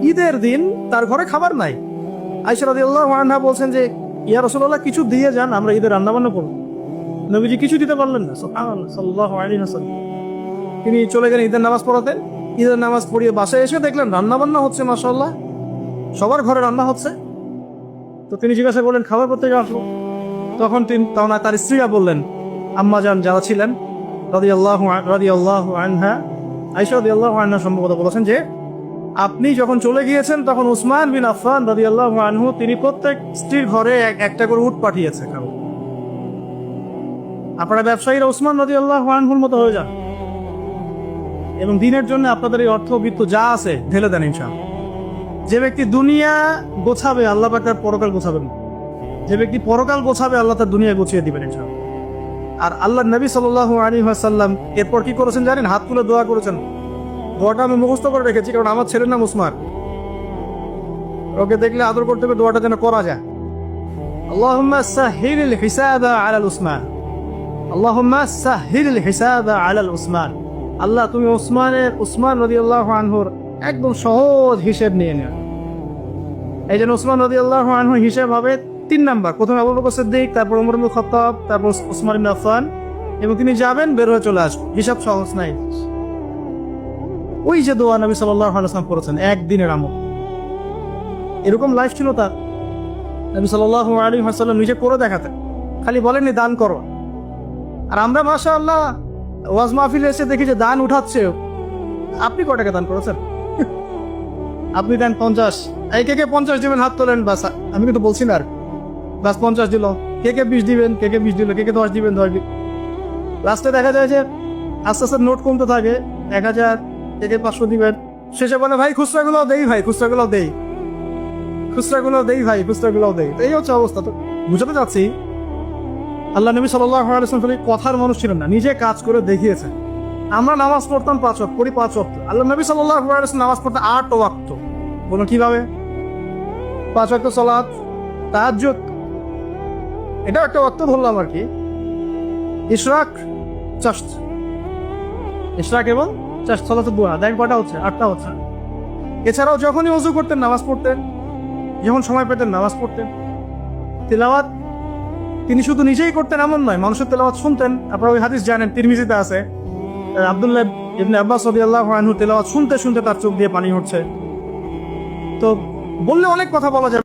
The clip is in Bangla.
ঈদের দিন তার ঘরে খাবার নাই। আয়েশা রাদিয়াল্লাহু আনহা বলছেন যে ইয়া রাসূলুল্লাহ কিছু দিয়ে যান, আমরা ঈদের রান্না বান্না করব। নবীজি কিছু দিতে পারলেন না, সুবহানাল্লাহ সাল্লাল্লাহু আলাইহি ওয়াসাল্লাম। তিনি চলে গেলেন ঈদের নামাজ পড়াতে। ঈদের নামাজ পড়িয়ে বাসায় এসে দেখলেন রান্না বান্না হচ্ছে, মাশাআল্লাহ সবার ঘরে রান্না হচ্ছে। তো তিনি জিজ্ঞাসা করলেন খাবার করতে আসলো। তখন তার স্ত্রীরা বললেন, আম্মা জান যারা ছিলেন রাদিয়াল্লাহু আনহা, আয়েশা রাদিয়াল্লাহু আনহা সম্ভবত বলেছেন যে আপনি যখন চলে গিয়েছেন তখন উসমান বিন আফফান রাদিয়াল্লাহু আনহু তিনি প্রত্যেক স্ত্রীর ঘরে একটা করে উট পাঠিয়েছে খাবার। আপনারা ব্যবসায়ীরা উসমান রাদিয়াল্লাহু আনহুর মতো হয়ে যান এবং দিনের জন্য আপনাদের এই অর্থ বিত্ত যা আছে ঢেলে দেন ইনশাআল্লাহ। যে ব্যক্তি দুনিয়া গোছাবে আল্লাহ পাক তার পরকাল গোছাবেন, যে ব্যক্তি পরকাল গোছাবে আল্লাহ তার দুনিয়া গুছিয়ে দিবেন ইনশাআল্লাহ। আর আল্লাহ নবী সাল্লাল্লাহু আলাইহি ওয়াসাল্লাম এরপর কি করেছেন জানেন? হাত তুলে দোয়া করেছেন। দোয়াটা আমি মুখস্থ করে রেখেছি, কারণ আমার ছেলের নাম উসমান, ওকে দেখলে আদর করতে হবে, দোয়াটা যেন করা যায়। আল্লাহুম্মা সাহহিল হিসাবা আলাল উসমান, আল্লাহুম্মা সাহহিল হিসাবা আলাল উসমান। আল্লাহ তুমি উসমান রাদিয়াল্লাহু আনহুর একদম সহজ হিসেব নিয়ে নেন। এই জন্য উসমান রাদিয়াল্লাহু আনহুর হিসাব হবে 3 নাম্বার। প্রথমে আবু বকর সিদ্দিক, তারপর ওমর ইবনে খাত্তাব, তারপর উসমান ইবনে আফফান, এবং তিনি যাবেন বের হয়ে চলে আসবেন। হিসাব সহজ নাই। ওই যে দোয়া নবী সাল্লাল্লাহু আলাইহি ওয়াসাল্লাম করেছেন একদিনের আমল, এরকম লাইফ ছিল তার। নবী সাল্লাল্লাহু আলাইহি ওয়াসাল্লাম নিজে করে দেখাতেন, খালি বলেননি দান করো। আর আমরা মাশাআল্লাহ ওয়াজ মাহফিলে এসে দেখি যে দান উঠাচ্ছে। আপনি কয় টাকা দান করেছেন? আপনি দেন 50। এই কে 50 দিবেন হাত তোলেন, বাস আমি কিন্তু বলছি না, আর বাস 50 দিল। কে 20 দিবেন, কে 20 দিল, কে 10 দিবেন 10 দিন। লাস্টে দেখা যায় যে আস্তে আস্তে নোট কমতে থাকে, 1000, কে 500 দিবেন। শেষে বলে ভাই খুচরাগুলো দেই, ভাই খুচরাগুলো দেই, খুচরাগুলো দেই, ভাই খুচরাগুলো দেই। এই হচ্ছে অবস্থা। তো বুঝাতে চাচ্ছি আল্লাহ নবী সাল্লাল্লাহু আলাইহি ওয়াসাল্লাম কথার মানুষ ছিলেন না, নিজে কাজ করে দেখিয়েছেন। আমরা নামাজ পড়তাম 5 ওয়াক্ত, পড়ি 5 ওয়াক্ত। আল্লাহ নবী সাল্লাল্লাহু আলাইহি ওয়াসাল্লাম নামাজ পড়তে 8 ওয়াক্ত। বলুন কিভাবে? 5 ওয়াক্ত সালাত, তাহাজ্জুদ, এটা একটা ওয়াক্ত ধরলাম আর কি। ইশরাক, চাশত, ইশরাক এবং চাশত, সালাতুদ দুহা, দেন কয়টা হচ্ছে? 8টা হচ্ছে। এছাড়াও যখনই ওযু করতেন নামাজ পড়তেন, যখন সময় পেতেন নামাজ পড়তেন। তিলাওয়াত তিনি শুধু নিজেই করতেন এমন নয়, মানুষের তেলাওয়াত শুনতেন। আপনারা ওই হাদিস জানেন, তিরমিজিতে আছে, আব্দুল্লাহ ইবনে আব্বাস রাদিয়াল্লাহু আনহু তেলাওয়াত শুনতে শুনতে তার চোখ দিয়ে পানি হচ্ছে। তো বললে অনেক কথা বলা যাবে।